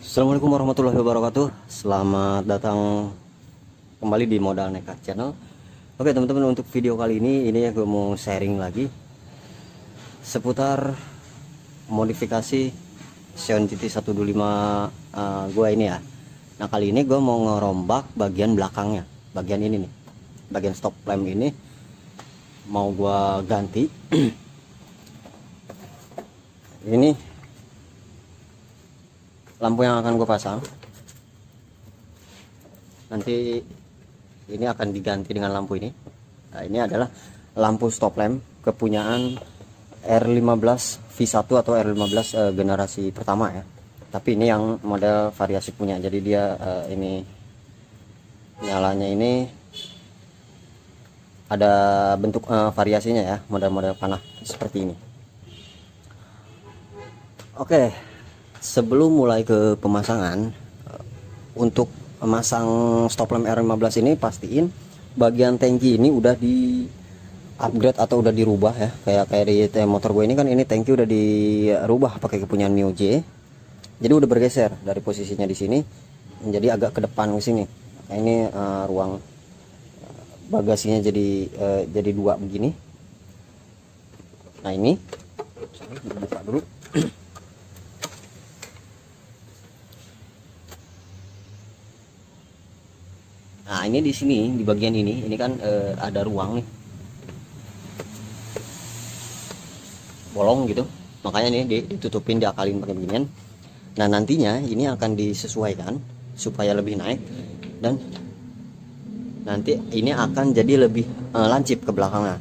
Assalamualaikum warahmatullahi wabarakatuh. Selamat datang kembali di Modal Nekat Channel. Oke teman-teman, untuk video kali ini ya gue mau sharing lagi seputar modifikasi Xeon GT 125 gue ini ya. Nah kali ini gue mau ngerombak bagian belakangnya, bagian ini nih, bagian stop lamp ini mau gue ganti. Ini lampu yang akan gue pasang nanti ini akan diganti dengan lampu ini. Nah, ini adalah lampu stop lamp kepunyaan R15 V1 atau R15 generasi pertama ya. Tapi ini yang model variasi punya. Jadi dia ini nyalanya ini ada bentuk variasinya ya, model-model panah seperti ini. Oke. Sebelum mulai ke pemasangan, untuk memasang stop lamp R15 ini pastiin bagian tangki ini udah di upgrade atau udah dirubah ya. Kayak di motor gue ini kan, ini tangki udah dirubah pakai kepunyaan Mio J. Jadi udah bergeser dari posisinya di sini menjadi agak ke depan ke sini. Nah, ini ruang bagasinya jadi dua begini. Nah ini buka dulu. Nah ini di sini, di bagian ini kan ada ruang nih, bolong gitu, makanya nih ditutupin, diakalin pakai beginian. Nah nantinya ini akan disesuaikan supaya lebih naik, dan nanti ini akan jadi lebih lancip ke belakangnya.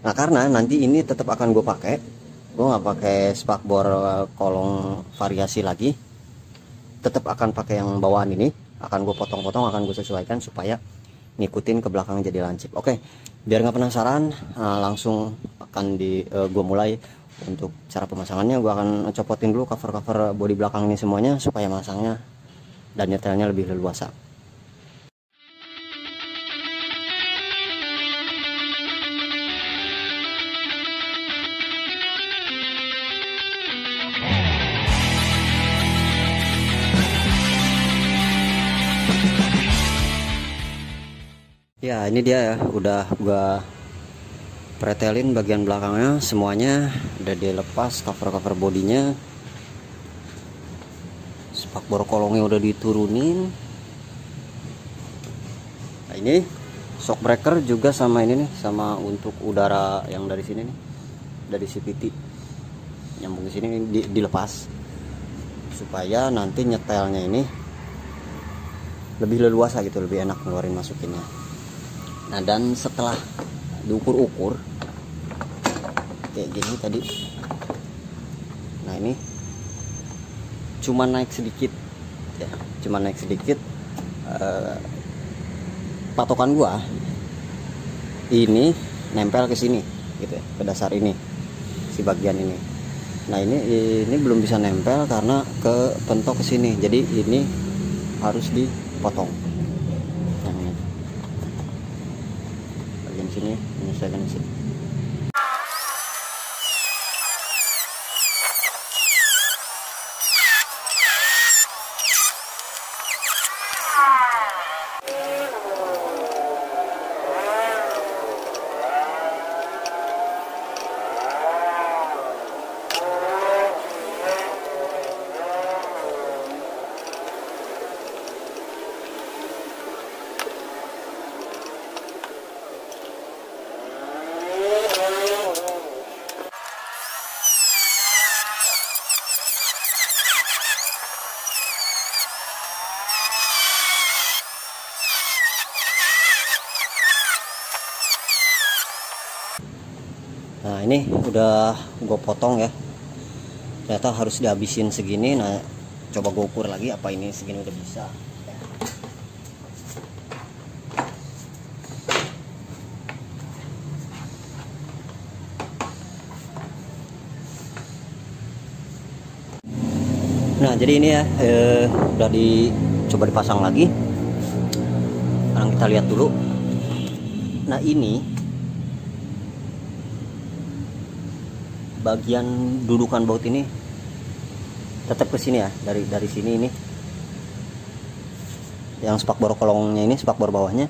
Nah karena nanti ini tetap akan gue nggak pakai spakbor kolong variasi lagi, tetap akan pakai yang bawaan ini. Akan gue potong-potong, akan gue sesuaikan supaya ngikutin ke belakang jadi lancip. Oke, biar nggak penasaran, langsung akan gue mulai. Untuk cara pemasangannya gue akan copotin dulu cover-cover bodi belakang ini semuanya supaya masangnya dan nyetelnya lebih leluasa. Ya ini dia ya, udah gua pretelin bagian belakangnya semuanya, udah dilepas cover-cover bodinya, spakbor kolongnya udah diturunin. Nah ini shock breaker juga sama ini nih, sama untuk udara yang dari sini nih, dari CVT nyambung ke sini dilepas supaya nanti nyetelnya ini lebih leluasa gitu, lebih enak ngeluarin masukinnya. Nah dan setelah diukur-ukur kayak gini tadi, nah ini cuma naik sedikit ya, cuma naik sedikit. Patokan gua ini nempel ke sini gitu ya, ke dasar ini, si bagian ini. Nah ini belum bisa nempel karena ke pentok ke sini, jadi ini harus dipotong. Sini menyesuaikan di sini. Nah ini udah gue potong ya, ternyata harus dihabisin segini. Nah coba gue ukur lagi apa ini segini udah bisa. Nah jadi ini ya udah coba dipasang lagi. Sekarang kita lihat dulu. Nah ini bagian dudukan baut ini tetap ke sini ya, dari sini ini yang spakbor kolongnya ini, spakbor bawahnya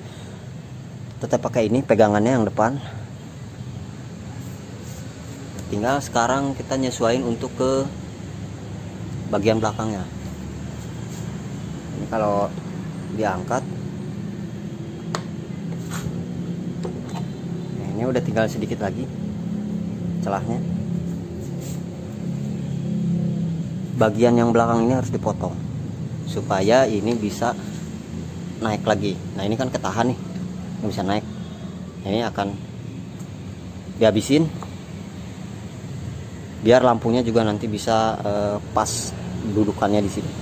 tetap pakai ini pegangannya yang depan. Tinggal sekarang kita nyesuaiin untuk ke bagian belakangnya. Ini kalau diangkat, nah, ini udah tinggal sedikit lagi celahnya. Bagian yang belakang ini harus dipotong supaya ini bisa naik lagi. Nah ini kan ketahan nih, nggak bisa naik. Ini akan dihabisin biar lampunya juga nanti bisa pas dudukannya di sini.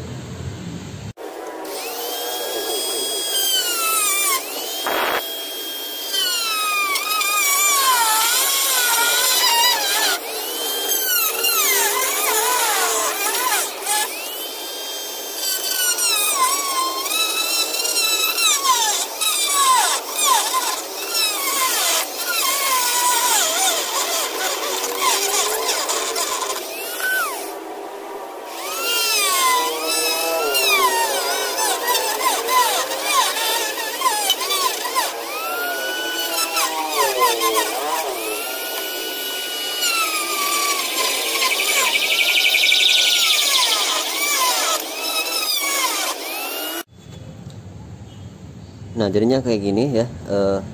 Nah jadinya kayak gini ya.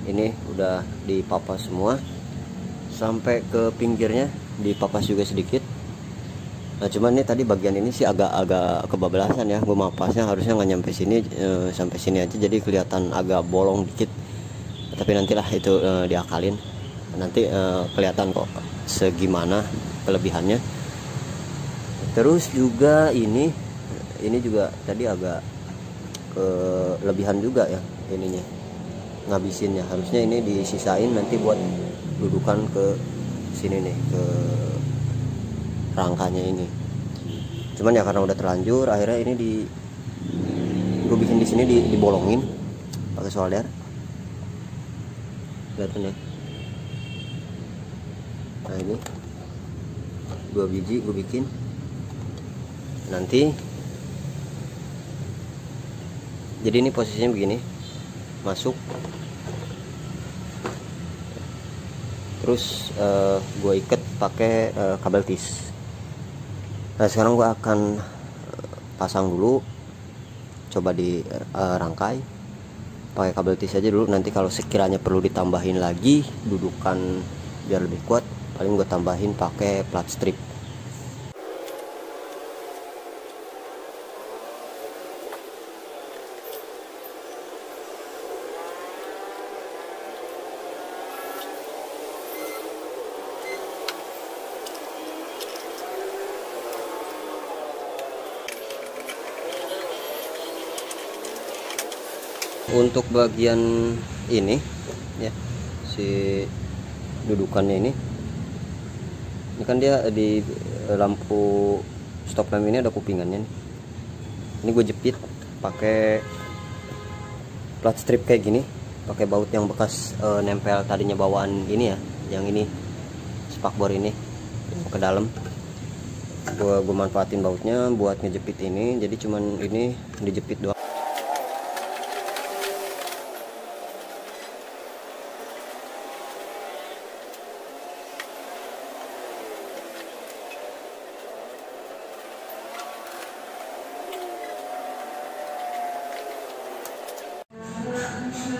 Ini udah dipapas semua sampai ke pinggirnya, dipapas juga sedikit. Nah cuman ini tadi bagian ini sih agak kebablasan ya, gue mapasnya harusnya nggak nyampe sini, sampai sini aja, jadi kelihatan agak bolong dikit. Tapi nantilah itu diakalin, nanti kelihatan kok segimana kelebihannya. Terus juga ini juga tadi agak kelebihan juga ya ininya, ngabisinnya. Harusnya ini disisain nanti buat dudukan ke sini nih, ke rangkanya ini. Cuman ya karena udah terlanjur, akhirnya ini gue bikin di sini dibolongin pakai solder. Kelihatan ya. Nah ini 2 biji gue bikin. Nanti jadi ini posisinya begini, masuk, terus gue ikat pakai kabel tis. Nah sekarang gue akan pasang dulu, coba di rangkai pakai kabel tis aja dulu. Nanti kalau sekiranya perlu ditambahin lagi dudukan biar lebih kuat, paling gue tambahin pakai plat strip. Untuk bagian ini ya, si dudukannya ini kan dia di lampu stop lamp ini ada kupingannya nih. Ini gue jepit pakai plat strip kayak gini, pakai baut yang bekas nempel tadinya bawaan ini ya, yang ini spakbor ini ke dalam. Gue manfaatin bautnya buat ngejepit ini, jadi cuman ini dijepit doang.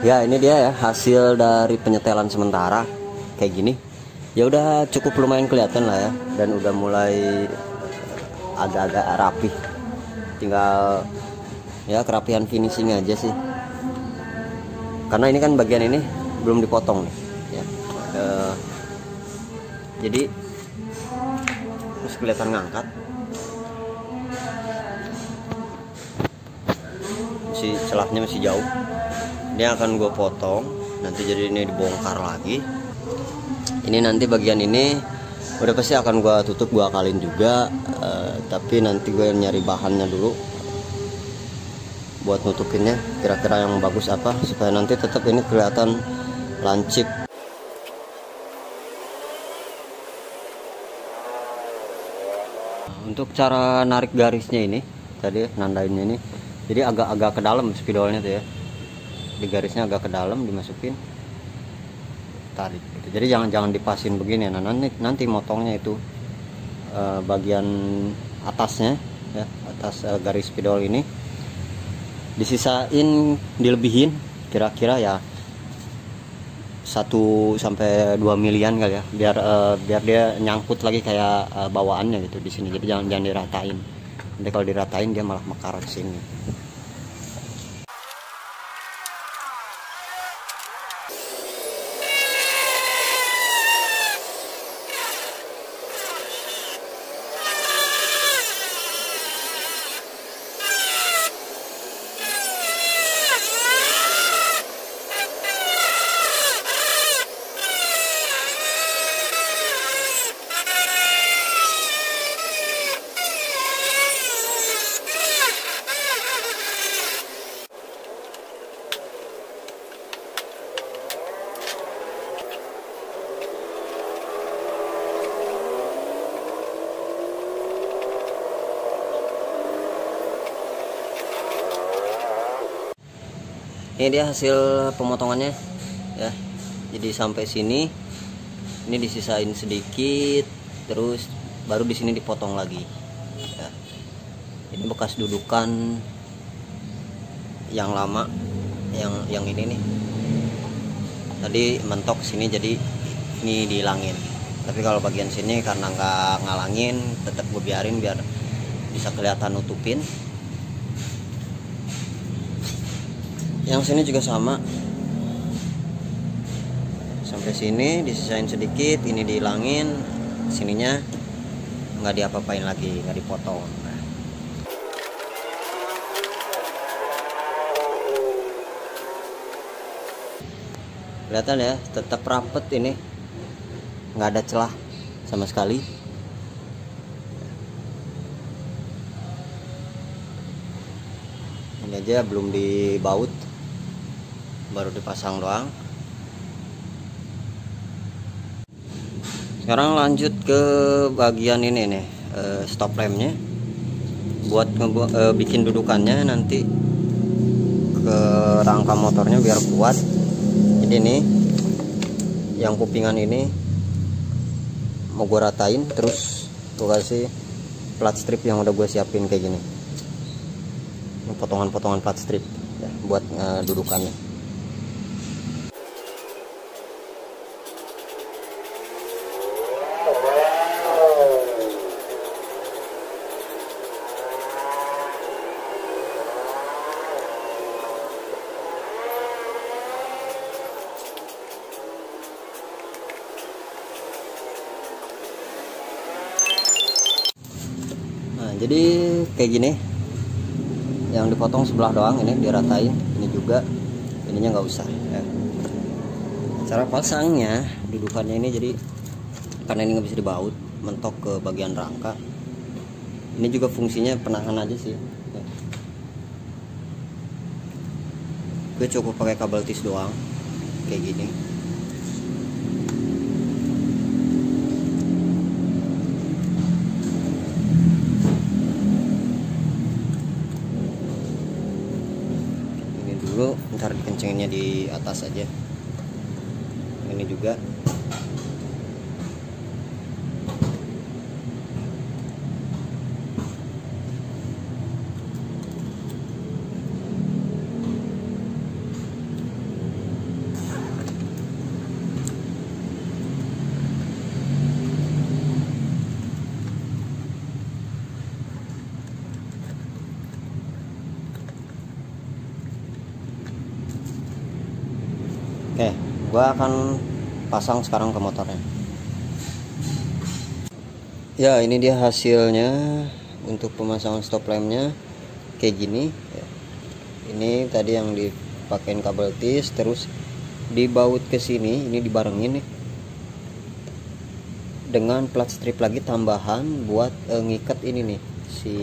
Ya ini dia ya hasil dari penyetelan sementara kayak gini. Ya udah cukup lumayan kelihatan lah ya, dan udah mulai agak-agak rapi. Tinggal ya kerapihan finishing aja sih. Karena ini kan bagian ini belum dipotong nih ya. Jadi terus kelihatan ngangkat. Masih celahnya masih jauh. Ini akan gue potong nanti, jadi ini dibongkar lagi. Ini nanti bagian ini udah pasti akan gue tutup, gue akalin juga, tapi nanti gue nyari bahannya dulu buat nutupinnya, kira-kira yang bagus apa supaya nanti tetap ini kelihatan lancip. Untuk Untuk cara narik garisnya ini tadi nandainnya ini, jadi agak-agak ke dalam spidolnya tuh ya, di garisnya agak ke dalam dimasukin, tarik gitu. Jadi jangan dipasin begini. Nah nanti motongnya itu bagian atasnya ya, atas garis spidol ini disisain, dilebihin kira-kira ya 1-2 milian kali ya, biar dia nyangkut lagi kayak bawaannya gitu di sini. Jadi jangan diratain. Nanti kalau diratain dia malah mekar ke sini. Ini dia hasil pemotongannya ya. Jadi sampai sini, ini disisain sedikit, terus baru di sini dipotong lagi ya. Ini bekas dudukan yang lama, yang ini nih tadi mentok sini, jadi ini dihilangin. Tapi kalau bagian sini karena nggak ngalangin, tetap gue biarin biar bisa kelihatan nutupin. Yang sini juga sama, sampai sini disisain sedikit, ini dihilangin, sininya nggak diapa-apain lagi, nggak dipotong. Kelihatan ya, tetap rapet, ini nggak ada celah sama sekali. Ini aja belum dibaut, baru dipasang doang. Sekarang lanjut ke bagian ini nih, stop lampnya, buat bikin dudukannya nanti ke rangka motornya biar kuat. Jadi ini yang kupingan ini mau gue ratain, terus gue kasih plat strip yang udah gue siapin kayak gini, potongan-potongan plat strip ya, buat dudukannya. Jadi kayak gini, yang dipotong sebelah doang, ini diratain, ini juga, ininya nggak usah ya. Cara pasangnya, dudukannya ini, jadi karena ini nggak bisa dibaut, mentok ke bagian rangka. Ini juga fungsinya penahan aja sih ya. Gue cukup pakai kabel tis doang kayak gini. Dulu ntar dikencenginnya di atas aja, ini juga. Oke, gua akan pasang sekarang ke motornya. Ya, ini dia hasilnya untuk pemasangan stop lampnya kayak gini ya. Ini tadi yang dipakein kabel tis, terus dibaut ke sini, ini dibarengin nih dengan plat strip lagi tambahan buat ngikat ini nih, si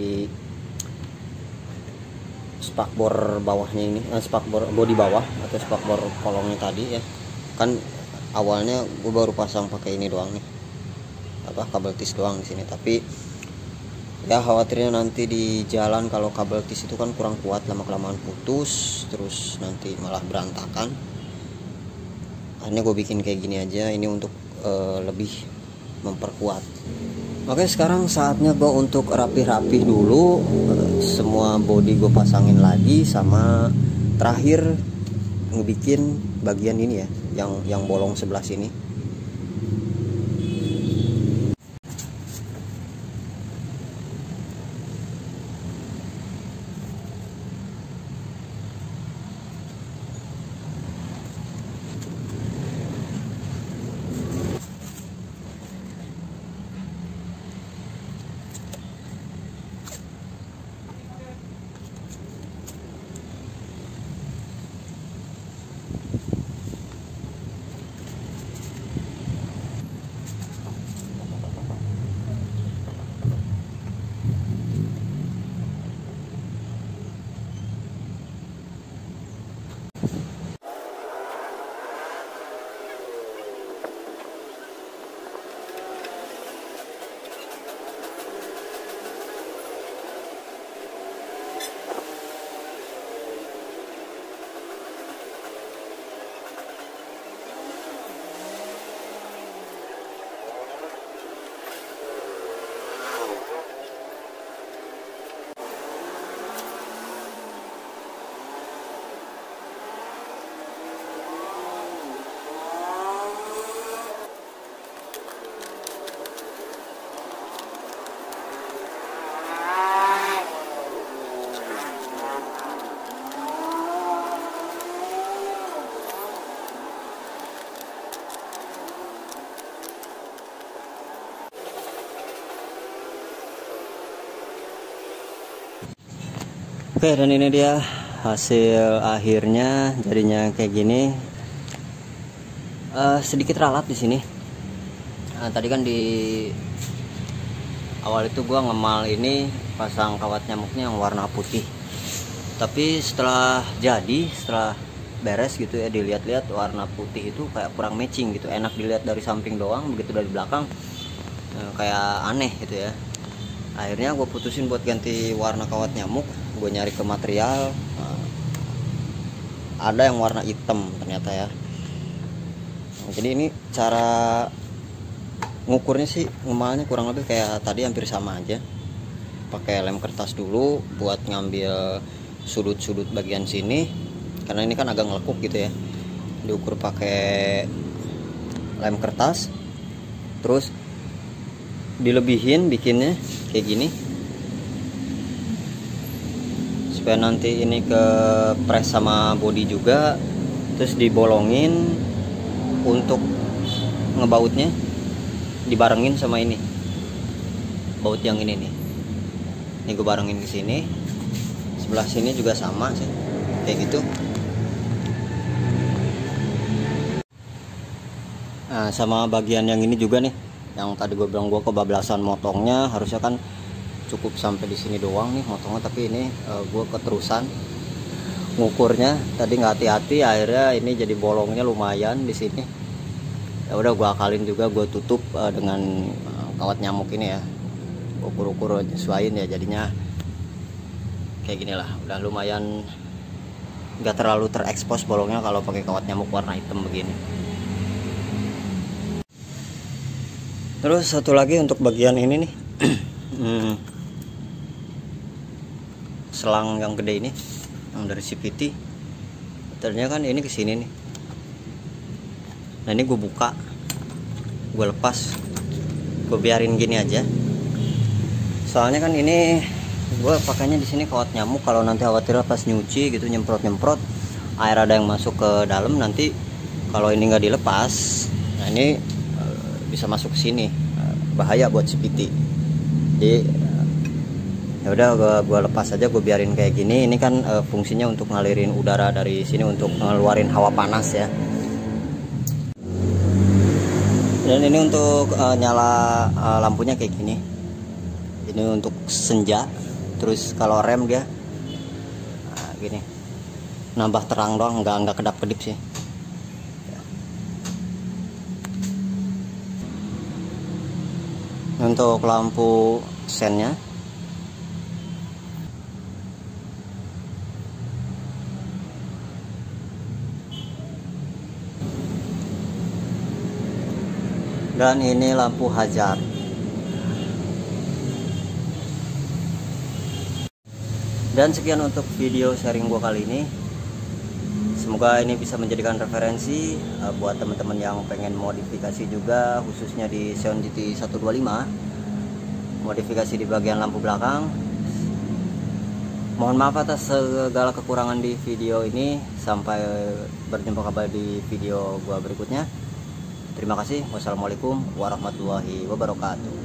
spakbor bawahnya ini, spakbor bodi bawah atau spakbor kolongnya tadi ya. Kan awalnya gue baru pasang pakai ini doang nih, kabel tis doang di sini, tapi Ya khawatirnya nanti di jalan kalau kabel tis itu kan kurang kuat, lama-kelamaan putus, terus nanti malah berantakan. Akhirnya gue bikin kayak gini aja, ini untuk lebih memperkuat. Oke, sekarang saatnya gue untuk rapih-rapih dulu, semua bodi gue pasangin lagi, sama terakhir ngebikin bagian ini ya, yang bolong sebelah sini. Oke, dan ini dia hasil akhirnya, jadinya kayak gini. Sedikit ralat di sini. Tadi kan di awal itu gua ngemal ini pasang kawat nyamuknya yang warna putih. Tapi setelah beres gitu ya, dilihat-lihat warna putih itu kayak kurang matching gitu. Enak dilihat dari samping doang, begitu dari belakang kayak aneh gitu ya. Akhirnya gue putusin buat ganti warna kawat nyamuk. Gue nyari ke material, ada yang warna hitam ternyata ya. Jadi ini cara ngukurnya sih, ngemalnya kurang lebih kayak tadi, hampir sama aja. Pakai lem kertas dulu buat ngambil sudut-sudut bagian sini, karena ini kan agak ngelekuk gitu ya. Diukur pakai lem kertas, terus dilebihin bikinnya kayak gini, supaya nanti ini ke press sama body juga. Terus dibolongin, untuk ngebautnya dibarengin sama ini, baut yang ini nih. Ini gue barengin ke sini, sebelah sini juga sama sih kayak gitu. Nah, sama bagian yang ini juga nih, yang tadi gue bilang gue kebablasan motongnya, harusnya kan cukup sampai di sini doang nih motongnya, tapi ini gue keterusan ngukurnya tadi nggak hati-hati, akhirnya ini jadi bolongnya lumayan di sini. Ya udah, gue akalin juga, gue tutup dengan kawat nyamuk ini ya, gue ukur-ukur nyesuaiin ya, jadinya kayak gini lah. Udah lumayan, nggak terlalu terekspos bolongnya kalau pakai kawat nyamuk warna hitam begini. Terus satu lagi untuk bagian ini nih, selang yang gede ini, yang dari CVT, ternyata kan ini kesini nih. Nah ini gue buka, gue lepas, gue biarin gini aja. Soalnya kan ini gue pakainya di sini kawat nyamuk, kalau nanti khawatir pas nyuci gitu nyemprot-nyemprot air ada yang masuk ke dalam, nanti kalau ini nggak dilepas, nah ini bisa masuk ke sini, bahaya buat CVT. Jadi ya udah, gue lepas aja, gue biarin kayak gini. Ini kan fungsinya untuk ngalirin udara dari sini, untuk ngeluarin hawa panas ya. Dan ini untuk nyala lampunya kayak gini. Ini untuk senja. Terus kalau rem dia gini, nambah terang doang, nggak kedap-kedip sih. Untuk lampu sennya Dan ini lampu hazard. Dan sekian untuk video sharing gua kali ini. Semoga ini bisa menjadikan referensi buat teman-teman yang pengen modifikasi juga, khususnya di Xeon GT 125, modifikasi di bagian lampu belakang. Mohon maaf atas segala kekurangan di video ini. Sampai berjumpa kembali di video gua berikutnya. Terima kasih. Wassalamualaikum warahmatullahi wabarakatuh.